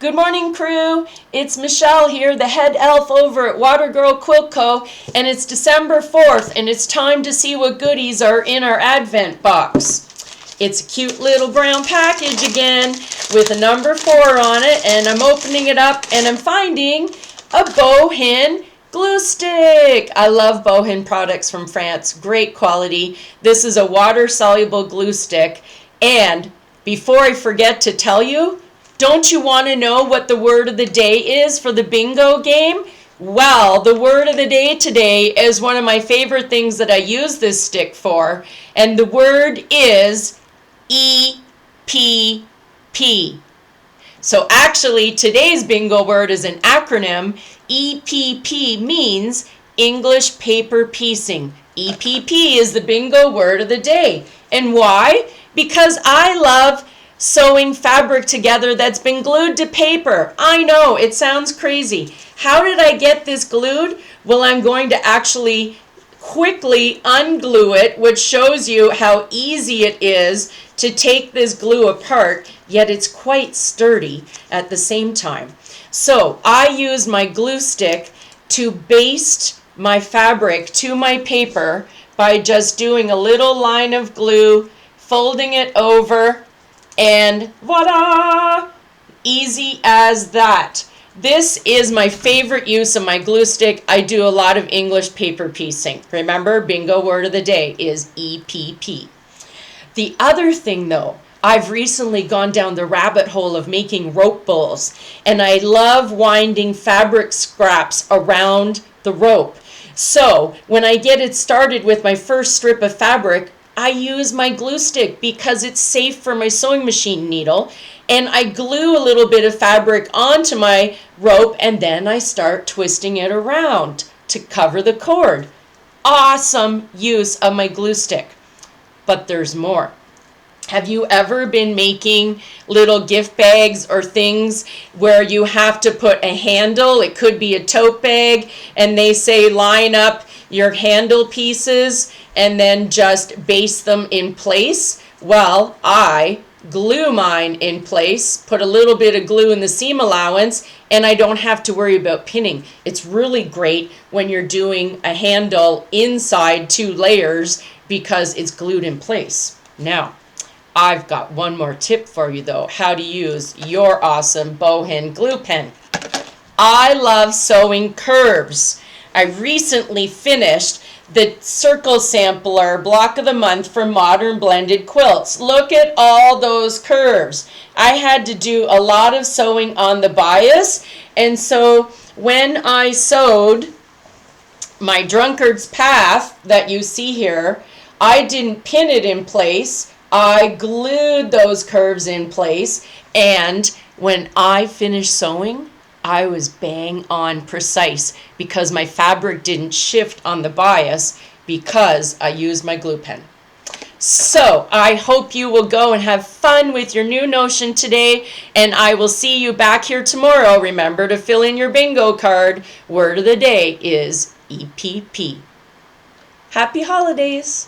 Good morning, crew. It's Michelle here, the head elf over at Watergirl Quilt Co, and it's December 4th, and it's time to see what goodies are in our Advent box. It's a cute little brown package again with a number 4 on it, and I'm opening it up and I'm finding a Bohin glue stick. I love Bohin products from France. Great quality. This is a water-soluble glue stick, and before I forget to tell you, don't you want to know what the word of the day is for the bingo game? Well, the word of the day today is one of my favorite things that I use this stick for, and the word is EPP. So actually, today's bingo word is an acronym. EPP means English paper piecing. EPP is the bingo word of the day. And why? Because I love sewing fabric together that's been glued to paper. I know, it sounds crazy. How did I get this glued? Well, I'm going to actually quickly unglue it, which shows you how easy it is to take this glue apart, yet it's quite sturdy at the same time. So I use my glue stick to baste my fabric to my paper by just doing a little line of glue, folding it over, and voila! Easy as that. This is my favorite use of my glue stick. I do a lot of English paper piecing. Remember, bingo word of the day is EPP. The other thing though, I've recently gone down the rabbit hole of making rope bowls, and I love winding fabric scraps around the rope. So when I get it started with my first strip of fabric, I use my glue stick because it's safe for my sewing machine needle, and I glue a little bit of fabric onto my rope and then I start twisting it around to cover the cord. Awesome use of my glue stick. But there's more. Have you ever been making little gift bags or things where you have to put a handle? It could be a tote bag, and they say line up your handle pieces and then just baste them in place. Well, I glue mine in place, put a little bit of glue in the seam allowance, and I don't have to worry about pinning. It's really great when you're doing a handle inside 2 layers because it's glued in place. Now, I've got one more tip for you though, how to use your awesome Bohin glue pen. I love sewing curves. I recently finished the circle sampler block of the month for modern blended quilts. Look at all those curves. I had to do a lot of sewing on the bias, and so when I sewed my drunkard's path that you see here, I didn't pin it in place. I glued those curves in place, and when I finished sewing, I was bang on precise because my fabric didn't shift on the bias because I used my glue pen. So I hope you will go and have fun with your new notion today, and I will see you back here tomorrow. Remember to fill in your bingo card. Word of the day is EPP. Happy holidays!